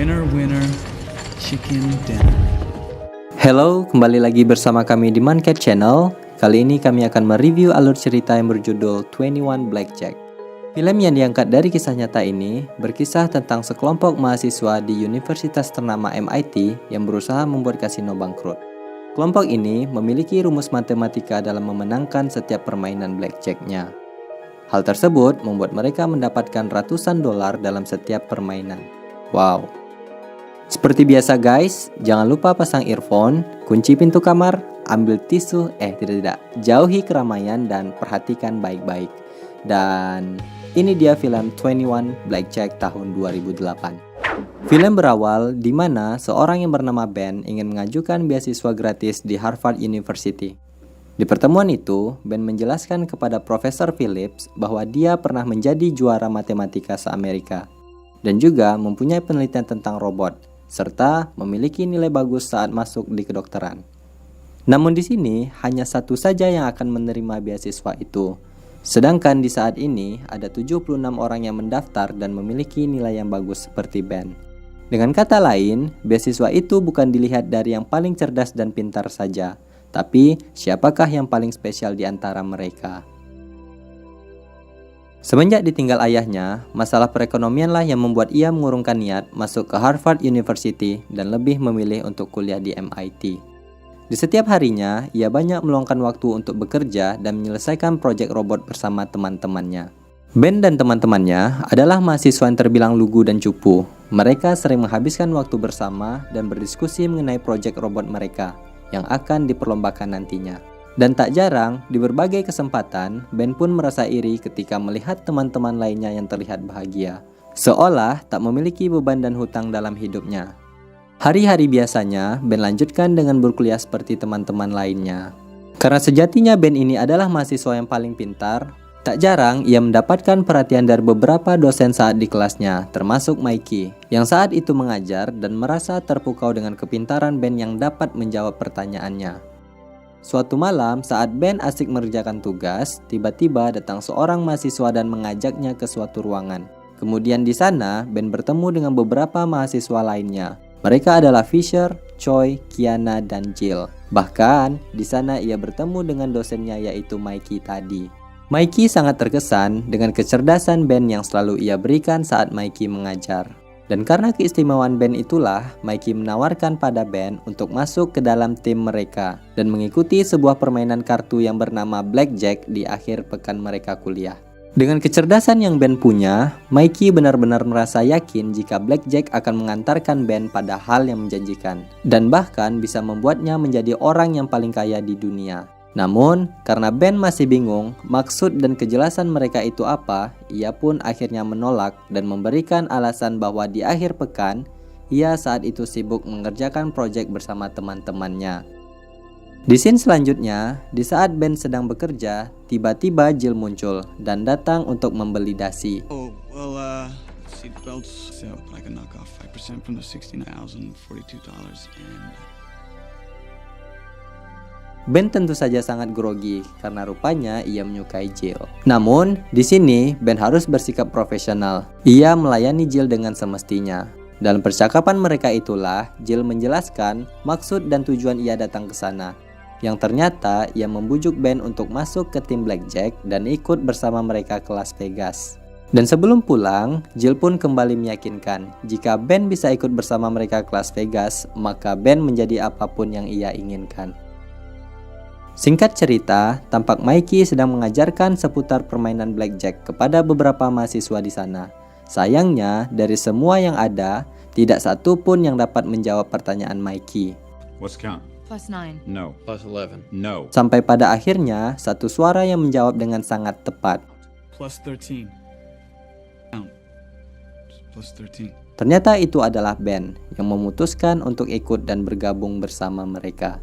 Winner, winner, chicken dinner. Halo, kembali lagi bersama kami di Mancat Channel. Kali ini kami akan mereview alur cerita yang berjudul 21 Blackjack. Film yang diangkat dari kisah nyata ini berkisah tentang sekelompok mahasiswa di universitas ternama MIT yang berusaha membuat kasino bangkrut. Kelompok ini memiliki rumus matematika dalam memenangkan setiap permainan blackjack-nya. Hal tersebut membuat mereka mendapatkan ratusan dolar dalam setiap permainan. Wow. Seperti biasa guys, jangan lupa pasang earphone, kunci pintu kamar, ambil tisu, tidak, jauhi keramaian dan perhatikan baik-baik. Dan ini dia film 21 Blackjack tahun 2008. Film berawal di mana seorang yang bernama Ben ingin mengajukan beasiswa gratis di Harvard University. Di pertemuan itu, Ben menjelaskan kepada Profesor Phillips bahwa dia pernah menjadi juara matematika se-Amerika dan juga mempunyai penelitian tentang robot, serta memiliki nilai bagus saat masuk di kedokteran. Namun di sini hanya satu saja yang akan menerima beasiswa itu. Sedangkan di saat ini ada 76 orang yang mendaftar dan memiliki nilai yang bagus seperti Ben. Dengan kata lain, beasiswa itu bukan dilihat dari yang paling cerdas dan pintar saja, tapi siapakah yang paling spesial di antara mereka. Semenjak ditinggal ayahnya, masalah perekonomianlah yang membuat ia mengurungkan niat masuk ke Harvard University dan lebih memilih untuk kuliah di MIT. Di setiap harinya, ia banyak meluangkan waktu untuk bekerja dan menyelesaikan proyek robot bersama teman-temannya. Ben dan teman-temannya adalah mahasiswa yang terbilang lugu dan cupu. Mereka sering menghabiskan waktu bersama dan berdiskusi mengenai proyek robot mereka yang akan diperlombakan nantinya. Dan tak jarang, di berbagai kesempatan, Ben pun merasa iri ketika melihat teman-teman lainnya yang terlihat bahagia, seolah tak memiliki beban dan hutang dalam hidupnya. Hari-hari biasanya, Ben lanjutkan dengan berkuliah seperti teman-teman lainnya. Karena sejatinya Ben ini adalah mahasiswa yang paling pintar, tak jarang ia mendapatkan perhatian dari beberapa dosen saat di kelasnya, termasuk Mikey, yang saat itu mengajar dan merasa terpukau dengan kepintaran Ben yang dapat menjawab pertanyaannya. Suatu malam, saat Ben asik mengerjakan tugas, tiba-tiba datang seorang mahasiswa dan mengajaknya ke suatu ruangan. Kemudian di sana, Ben bertemu dengan beberapa mahasiswa lainnya. Mereka adalah Fisher, Choi, Kiana, dan Jill. Bahkan, di sana ia bertemu dengan dosennya yaitu Mikey tadi. Mikey sangat terkesan dengan kecerdasan Ben yang selalu ia berikan saat Mikey mengajar. Dan karena keistimewaan Ben itulah, Mikey menawarkan pada Ben untuk masuk ke dalam tim mereka dan mengikuti sebuah permainan kartu yang bernama Blackjack di akhir pekan mereka kuliah. Dengan kecerdasan yang Ben punya, Mikey benar-benar merasa yakin jika Blackjack akan mengantarkan Ben pada hal yang menjanjikan dan bahkan bisa membuatnya menjadi orang yang paling kaya di dunia. Namun, karena Ben masih bingung maksud dan kejelasan mereka itu apa, ia pun akhirnya menolak dan memberikan alasan bahwa di akhir pekan, ia saat itu sibuk mengerjakan proyek bersama teman-temannya. Di scene selanjutnya, di saat Ben sedang bekerja, tiba-tiba Jill muncul dan datang untuk membeli dasi. Oh, well, seat belts, so I can knock off 5% from the $16,042 and... Ben tentu saja sangat grogi karena rupanya ia menyukai Jill. Namun, di sini Ben harus bersikap profesional. Ia melayani Jill dengan semestinya. Dalam percakapan mereka itulah Jill menjelaskan maksud dan tujuan ia datang ke sana. Yang ternyata ia membujuk Ben untuk masuk ke tim Blackjack dan ikut bersama mereka ke Las Vegas. Dan sebelum pulang, Jill pun kembali meyakinkan jika Ben bisa ikut bersama mereka ke Las Vegas, maka Ben menjadi apapun yang ia inginkan. Singkat cerita, tampak Mikey sedang mengajarkan seputar permainan blackjack kepada beberapa mahasiswa di sana. Sayangnya, dari semua yang ada, tidak satu pun yang dapat menjawab pertanyaan Mikey. What's count? +9. No. +11. No. Sampai pada akhirnya, satu suara yang menjawab dengan sangat tepat. +13. Count. +13. Ternyata itu adalah Ben yang memutuskan untuk ikut dan bergabung bersama mereka.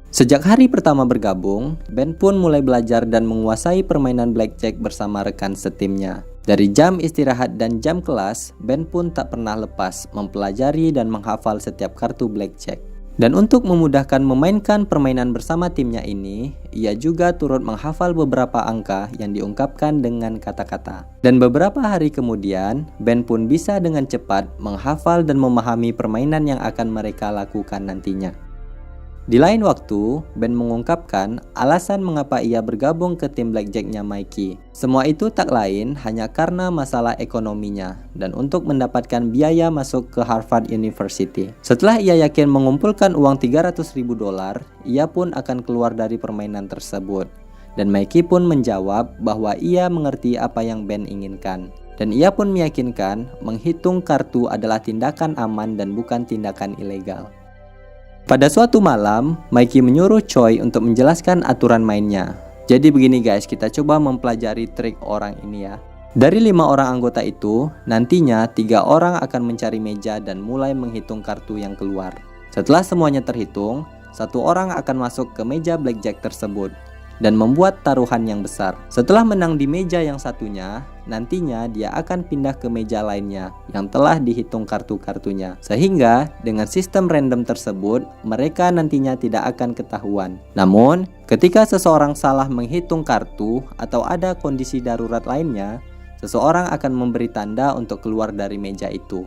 Sejak hari pertama bergabung, Ben pun mulai belajar dan menguasai permainan blackjack bersama rekan setimnya. Dari jam istirahat dan jam kelas, Ben pun tak pernah lepas mempelajari dan menghafal setiap kartu blackjack. Dan untuk memudahkan memainkan permainan bersama timnya ini, ia juga turut menghafal beberapa angka yang diungkapkan dengan kata-kata. Dan beberapa hari kemudian, Ben pun bisa dengan cepat menghafal dan memahami permainan yang akan mereka lakukan nantinya. Di lain waktu, Ben mengungkapkan alasan mengapa ia bergabung ke tim blackjack-nya Mikey. Semua itu tak lain hanya karena masalah ekonominya dan untuk mendapatkan biaya masuk ke Harvard University. Setelah ia yakin mengumpulkan uang $300.000, ia pun akan keluar dari permainan tersebut. Dan Mikey pun menjawab bahwa ia mengerti apa yang Ben inginkan. Dan ia pun meyakinkan menghitung kartu adalah tindakan aman dan bukan tindakan ilegal. Pada suatu malam, Mikey menyuruh Choi untuk menjelaskan aturan mainnya. Jadi begini guys, kita coba mempelajari trik orang ini ya. Dari 5 orang anggota itu, nantinya 3 orang akan mencari meja dan mulai menghitung kartu yang keluar. Setelah semuanya terhitung, 1 orang akan masuk ke meja blackjack tersebut dan membuat taruhan yang besar. Setelah menang di meja yang satunya, nantinya dia akan pindah ke meja lainnya yang telah dihitung kartu-kartunya. Sehingga dengan sistem random tersebut, mereka nantinya tidak akan ketahuan. Namun, ketika seseorang salah menghitung kartu atau ada kondisi darurat lainnya, seseorang akan memberi tanda untuk keluar dari meja itu.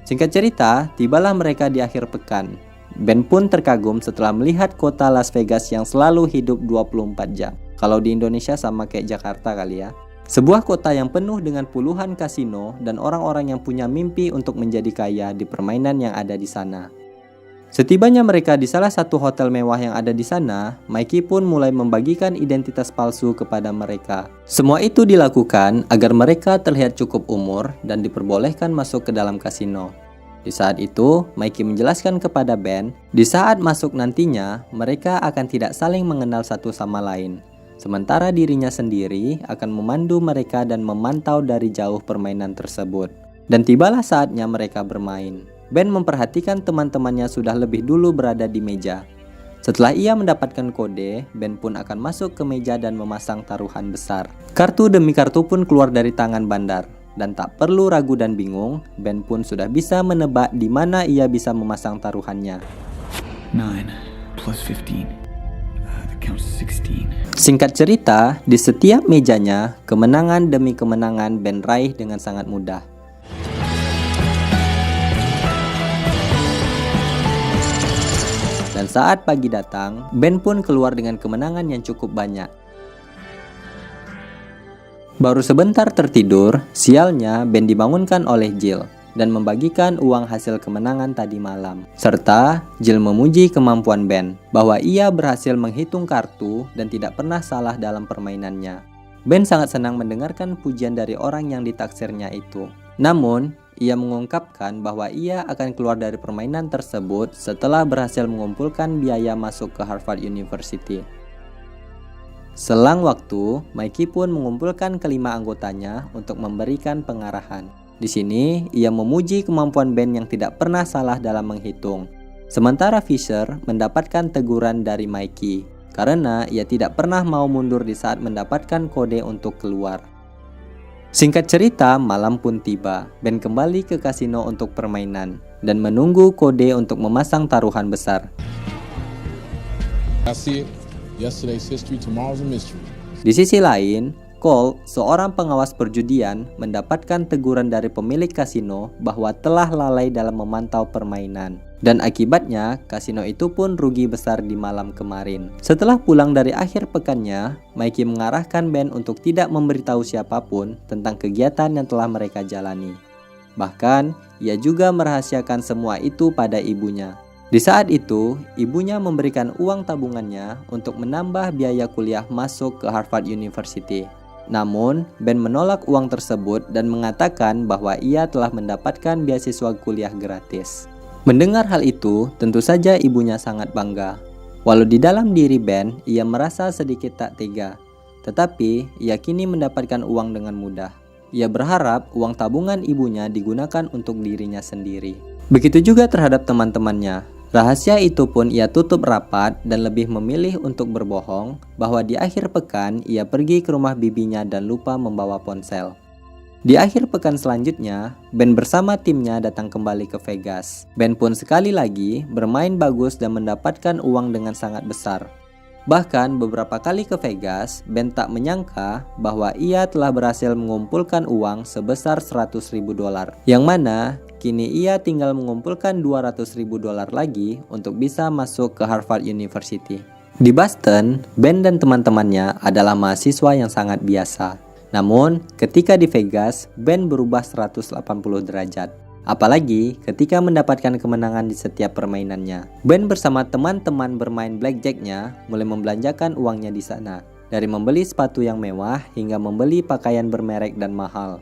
Singkat cerita, tibalah mereka di akhir pekan. Ben pun terkagum setelah melihat kota Las Vegas yang selalu hidup 24 jam. Kalau di Indonesia sama kayak Jakarta kali ya. Sebuah kota yang penuh dengan puluhan kasino dan orang-orang yang punya mimpi untuk menjadi kaya di permainan yang ada di sana. Setibanya mereka di salah satu hotel mewah yang ada di sana, Mikey pun mulai membagikan identitas palsu kepada mereka. Semua itu dilakukan agar mereka terlihat cukup umur dan diperbolehkan masuk ke dalam kasino. Di saat itu, Mikey menjelaskan kepada Ben, di saat masuk nantinya, mereka akan tidak saling mengenal satu sama lain. Sementara dirinya sendiri akan memandu mereka dan memantau dari jauh permainan tersebut. Dan tibalah saatnya mereka bermain. Ben memperhatikan teman-temannya sudah lebih dulu berada di meja. Setelah ia mendapatkan kode, Ben pun akan masuk ke meja dan memasang taruhan besar. Kartu demi kartu pun keluar dari tangan bandar. Dan tak perlu ragu dan bingung, Ben pun sudah bisa menebak di mana ia bisa memasang taruhannya. 9 plus 15. That counts 16. Singkat cerita, di setiap mejanya, kemenangan demi kemenangan Ben raih dengan sangat mudah. Dan saat pagi datang, Ben pun keluar dengan kemenangan yang cukup banyak. Baru sebentar tertidur, sialnya Ben dibangunkan oleh Jill dan membagikan uang hasil kemenangan tadi malam. Serta Jill memuji kemampuan Ben bahwa ia berhasil menghitung kartu dan tidak pernah salah dalam permainannya. Ben sangat senang mendengarkan pujian dari orang yang ditaksirnya itu. Namun, ia mengungkapkan bahwa ia akan keluar dari permainan tersebut setelah berhasil mengumpulkan biaya masuk ke Harvard University. Selang waktu, Mikey pun mengumpulkan kelima anggotanya untuk memberikan pengarahan. Di sini, ia memuji kemampuan Ben yang tidak pernah salah dalam menghitung. Sementara Fisher mendapatkan teguran dari Mikey karena ia tidak pernah mau mundur di saat mendapatkan kode untuk keluar. Singkat cerita, malam pun tiba. Ben kembali ke kasino untuk permainan dan menunggu kode untuk memasang taruhan besar. Yesterday's history, tomorrow's a mystery. Di sisi lain, Cole, seorang pengawas perjudian, mendapatkan teguran dari pemilik kasino bahwa telah lalai dalam memantau permainan. Dan akibatnya, kasino itu pun rugi besar di malam kemarin. Setelah pulang dari akhir pekannya, Mikey mengarahkan Ben untuk tidak memberitahu siapapun tentang kegiatan yang telah mereka jalani. Bahkan, ia juga merahasiakan semua itu pada ibunya. Di saat itu, ibunya memberikan uang tabungannya untuk menambah biaya kuliah masuk ke Harvard University. Namun, Ben menolak uang tersebut dan mengatakan bahwa ia telah mendapatkan beasiswa kuliah gratis. Mendengar hal itu, tentu saja ibunya sangat bangga. Walau di dalam diri Ben, ia merasa sedikit tak tega. Tetapi, ia kini mendapatkan uang dengan mudah. Ia berharap uang tabungan ibunya digunakan untuk dirinya sendiri. Begitu juga terhadap teman-temannya. Rahasia itu pun ia tutup rapat dan lebih memilih untuk berbohong bahwa di akhir pekan ia pergi ke rumah bibinya dan lupa membawa ponsel. Di akhir pekan selanjutnya, Ben bersama timnya datang kembali ke Vegas. Ben pun sekali lagi bermain bagus dan mendapatkan uang dengan sangat besar. Bahkan beberapa kali ke Vegas, Ben tak menyangka bahwa ia telah berhasil mengumpulkan uang sebesar $100.000, yang mana kini ia tinggal mengumpulkan $200.000 lagi untuk bisa masuk ke Harvard University. Di Boston, Ben dan teman-temannya adalah mahasiswa yang sangat biasa. Namun, ketika di Vegas, Ben berubah 180 derajat. Apalagi ketika mendapatkan kemenangan di setiap permainannya. Ben bersama teman-teman bermain blackjack-nya mulai membelanjakan uangnya di sana. Dari membeli sepatu yang mewah hingga membeli pakaian bermerek dan mahal.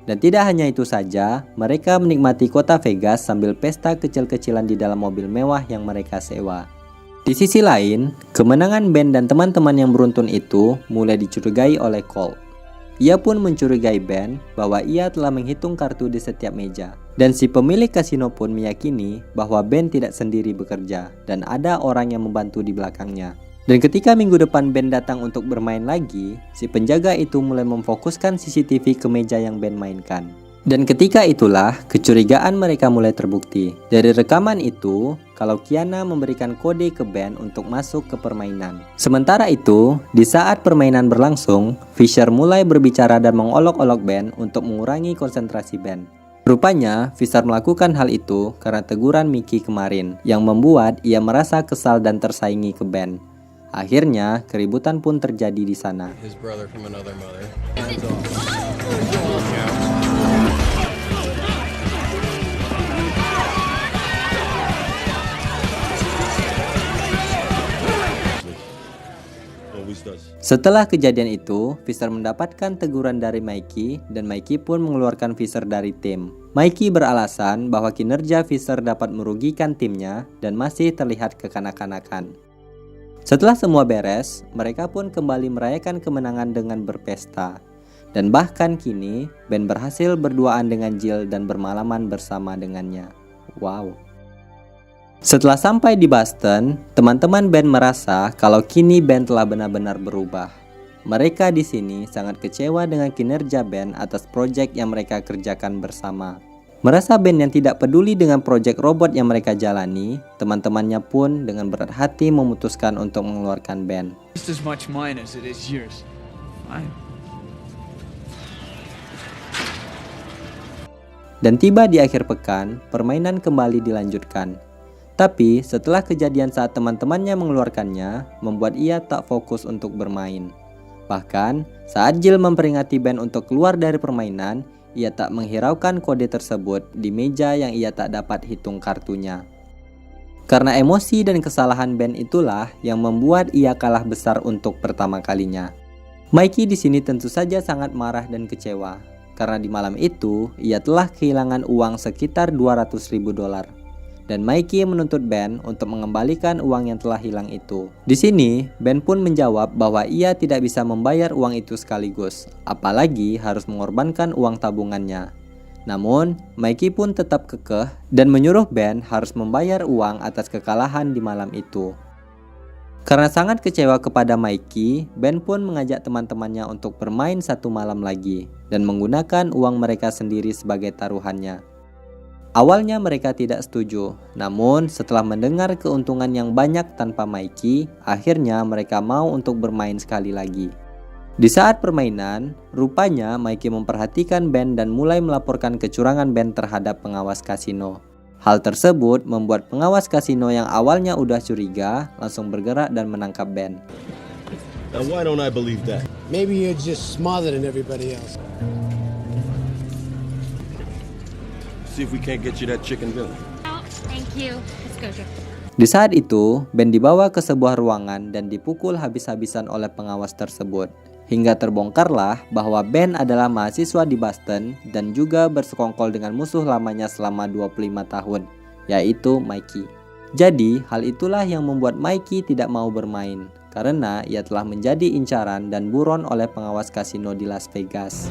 Dan tidak hanya itu saja, mereka menikmati kota Vegas sambil pesta kecil-kecilan di dalam mobil mewah yang mereka sewa. Di sisi lain, kemenangan Ben dan teman-teman yang beruntun itu mulai dicurigai oleh Colt. Ia pun mencurigai Ben bahwa ia telah menghitung kartu di setiap meja. Dan si pemilik kasino pun meyakini bahwa Ben tidak sendiri bekerja dan ada orang yang membantu di belakangnya. Dan ketika minggu depan Ben datang untuk bermain lagi, si penjaga itu mulai memfokuskan CCTV ke meja yang Ben mainkan. Dan ketika itulah kecurigaan mereka mulai terbukti. Dari rekaman itu, kalau Kiana memberikan kode ke Ben untuk masuk ke permainan. Sementara itu, di saat permainan berlangsung, Fisher mulai berbicara dan mengolok-olok Ben untuk mengurangi konsentrasi Ben. Rupanya, Fisher melakukan hal itu karena teguran Mickey kemarin, yang membuat ia merasa kesal dan tersaingi ke Ben. Akhirnya, keributan pun terjadi di sana. His brother from another mother. Setelah kejadian itu, Fisher mendapatkan teguran dari Mikey dan Mikey pun mengeluarkan Fisher dari tim. Mikey beralasan bahwa kinerja Fisher dapat merugikan timnya dan masih terlihat kekanak-kanakan. Setelah semua beres, mereka pun kembali merayakan kemenangan dengan berpesta. Dan bahkan kini, Ben berhasil berduaan dengan Jill dan bermalaman bersama dengannya. Wow. Setelah sampai di Boston, teman-teman Ben merasa kalau kini Ben telah benar-benar berubah. Mereka di sini sangat kecewa dengan kinerja Ben atas proyek yang mereka kerjakan bersama. Merasa Ben yang tidak peduli dengan proyek robot yang mereka jalani, teman-temannya pun dengan berat hati memutuskan untuk mengeluarkan Ben. Just as much mine as it is yours. Fine. Dan tiba di akhir pekan, permainan kembali dilanjutkan. Tapi setelah kejadian saat teman-temannya mengeluarkannya, membuat ia tak fokus untuk bermain. Bahkan saat Jill memperingati Ben untuk keluar dari permainan, ia tak menghiraukan kode tersebut di meja yang ia tak dapat hitung kartunya. Karena emosi dan kesalahan Ben itulah yang membuat ia kalah besar untuk pertama kalinya. Mikey di sini tentu saja sangat marah dan kecewa, karena di malam itu ia telah kehilangan uang sekitar $200.000. Dan Mikey menuntut Ben untuk mengembalikan uang yang telah hilang itu. Di sini, Ben pun menjawab bahwa ia tidak bisa membayar uang itu sekaligus, apalagi harus mengorbankan uang tabungannya. Namun, Mikey pun tetap kekeh dan menyuruh Ben harus membayar uang atas kekalahan di malam itu. Karena sangat kecewa kepada Mikey, Ben pun mengajak teman-temannya untuk bermain satu malam lagi dan menggunakan uang mereka sendiri sebagai taruhannya. Awalnya mereka tidak setuju, namun setelah mendengar keuntungan yang banyak tanpa Mikey, akhirnya mereka mau untuk bermain sekali lagi. Di saat permainan, rupanya Mikey memperhatikan Ben dan mulai melaporkan kecurangan Ben terhadap pengawas kasino. Hal tersebut membuat pengawas kasino yang awalnya udah curiga langsung bergerak dan menangkap Ben. Now why don't I believe that? Maybe you're just smarter than everybody else. See if we can't get you that chicken dinner. Oh, thank you. Let's go, Joe. Di saat itu, Ben dibawa ke sebuah ruangan dan dipukul habis-habisan oleh pengawas tersebut. Hingga terbongkarlah bahwa Ben adalah mahasiswa di Boston dan juga bersekongkol dengan musuh lamanya selama 25 tahun, yaitu Mikey. Jadi, hal itulah yang membuat Mikey tidak mau bermain, karena ia telah menjadi incaran dan buron oleh pengawas kasino di Las Vegas.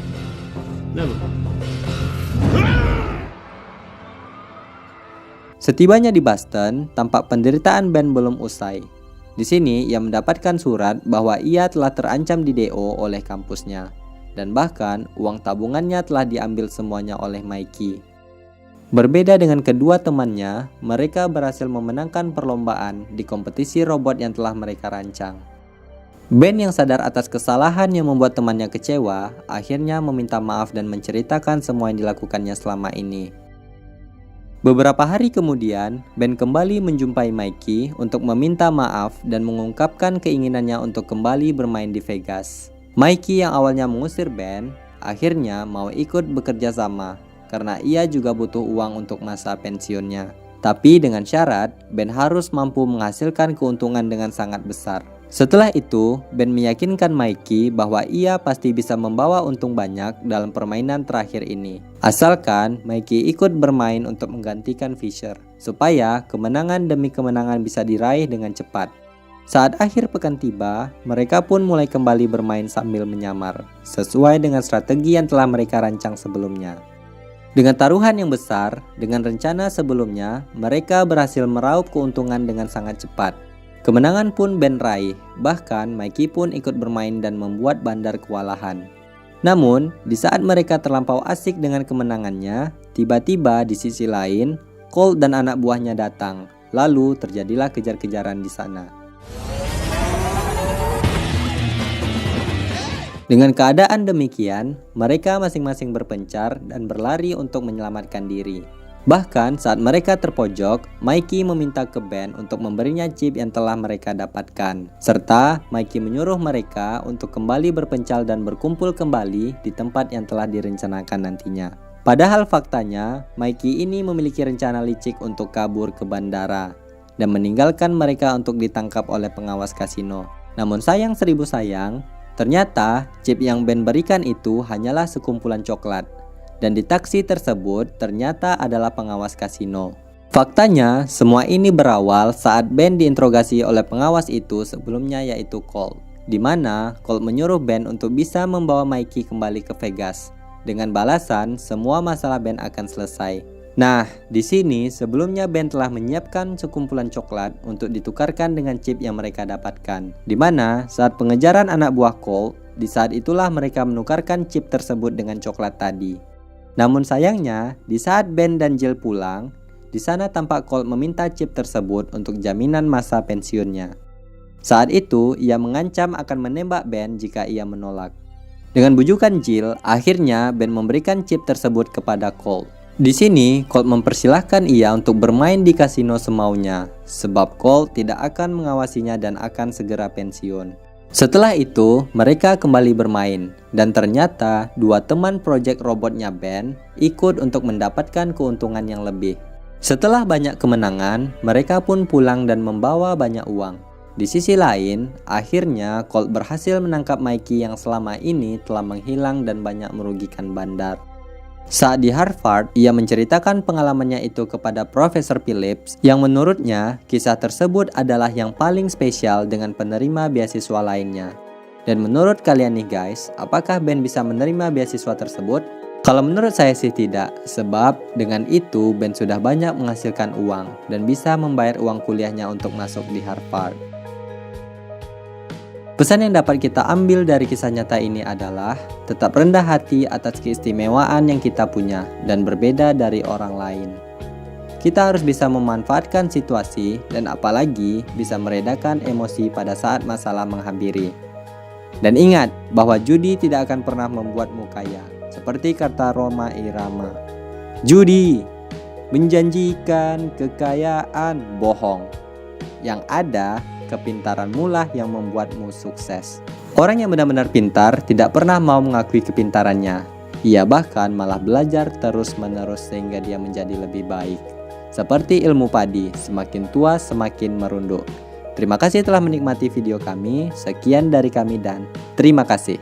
Setibanya di Boston, tampak penderitaan Ben belum usai. Di sini ia mendapatkan surat bahwa ia telah terancam di DO oleh kampusnya. dan bahkan uang tabungannya telah diambil semuanya oleh Mikey. Berbeda dengan kedua temannya, mereka berhasil memenangkan perlombaan di kompetisi robot yang telah mereka rancang. Ben yang sadar atas kesalahan yang membuat temannya kecewa, akhirnya meminta maaf dan menceritakan semua yang dilakukannya selama ini. Beberapa hari kemudian, Ben kembali menjumpai Mikey untuk meminta maaf dan mengungkapkan keinginannya untuk kembali bermain di Vegas. Mikey yang awalnya mengusir Ben, akhirnya mau ikut bekerja sama karena ia juga butuh uang untuk masa pensiunnya. Tapi dengan syarat, Ben harus mampu menghasilkan keuntungan dengan sangat besar. Setelah itu, Ben meyakinkan Mikey bahwa ia pasti bisa membawa untung banyak dalam permainan terakhir ini. Asalkan Mikey ikut bermain untuk menggantikan Fisher, supaya kemenangan demi kemenangan bisa diraih dengan cepat. Saat akhir pekan tiba, mereka pun mulai kembali bermain sambil menyamar, sesuai dengan strategi yang telah mereka rancang sebelumnya. Dengan taruhan yang besar, dengan rencana sebelumnya, mereka berhasil meraup keuntungan dengan sangat cepat. Kemenangan pun Ben raih, bahkan Mikey pun ikut bermain dan membuat bandar kewalahan. Namun, di saat mereka terlampau asik dengan kemenangannya, tiba-tiba di sisi lain, Colt dan anak buahnya datang. Lalu terjadilah kejar-kejaran di sana. Dengan keadaan demikian, mereka masing-masing berpencar dan berlari untuk menyelamatkan diri. Bahkan saat mereka terpojok, Mikey meminta ke Ben untuk memberinya chip yang telah mereka dapatkan. Serta Mikey menyuruh mereka untuk kembali berpencar dan berkumpul kembali di tempat yang telah direncanakan nantinya. Padahal faktanya, Mikey ini memiliki rencana licik untuk kabur ke bandara dan meninggalkan mereka untuk ditangkap oleh pengawas kasino. Namun sayang seribu sayang, ternyata chip yang Ben berikan itu hanyalah sekumpulan coklat. Dan di taksi tersebut ternyata adalah pengawas kasino. Faktanya, semua ini berawal saat Ben diinterogasi oleh pengawas itu sebelumnya, yaitu Colt. Di mana Colt menyuruh Ben untuk bisa membawa Mikey kembali ke Vegas dengan balasan semua masalah Ben akan selesai. Nah, di sini sebelumnya Ben telah menyiapkan sekumpulan coklat untuk ditukarkan dengan chip yang mereka dapatkan. Di mana saat pengejaran anak buah Colt, di saat itulah mereka menukarkan chip tersebut dengan coklat tadi. Namun sayangnya, di saat Ben dan Jill pulang, di sana tampak Colt meminta chip tersebut untuk jaminan masa pensiunnya. Saat itu, ia mengancam akan menembak Ben jika ia menolak. Dengan bujukan Jill, akhirnya Ben memberikan chip tersebut kepada Colt. Di sini, Colt mempersilahkan ia untuk bermain di kasino semaunya, sebab Colt tidak akan mengawasinya dan akan segera pensiun. Setelah itu, mereka kembali bermain, dan ternyata dua teman proyek robotnya Ben ikut untuk mendapatkan keuntungan yang lebih. Setelah banyak kemenangan, mereka pun pulang dan membawa banyak uang. Di sisi lain, akhirnya Colt berhasil menangkap Mikey yang selama ini telah menghilang dan banyak merugikan bandar. Saat di Harvard, ia menceritakan pengalamannya itu kepada Profesor Phillips yang menurutnya kisah tersebut adalah yang paling spesial dengan penerima beasiswa lainnya. Dan menurut kalian nih guys, apakah Ben bisa menerima beasiswa tersebut? Kalau menurut saya sih tidak, sebab dengan itu Ben sudah banyak menghasilkan uang dan bisa membayar uang kuliahnya untuk masuk di Harvard. Pesan yang dapat kita ambil dari kisah nyata ini adalah tetap rendah hati atas keistimewaan yang kita punya dan berbeda dari orang lain. Kita harus bisa memanfaatkan situasi dan apalagi bisa meredakan emosi pada saat masalah menghampiri. Dan ingat bahwa judi tidak akan pernah membuatmu kaya, seperti kata Rhoma Irama. Judi menjanjikan kekayaan bohong. Yang ada kepintaranmu lah yang membuatmu sukses. Orang yang benar-benar pintar tidak pernah mau mengakui kepintarannya. Ia bahkan malah belajar terus-menerus sehingga dia menjadi lebih baik. Seperti ilmu padi, semakin tua semakin merunduk. Terima kasih telah menikmati video kami. Sekian dari kami dan terima kasih.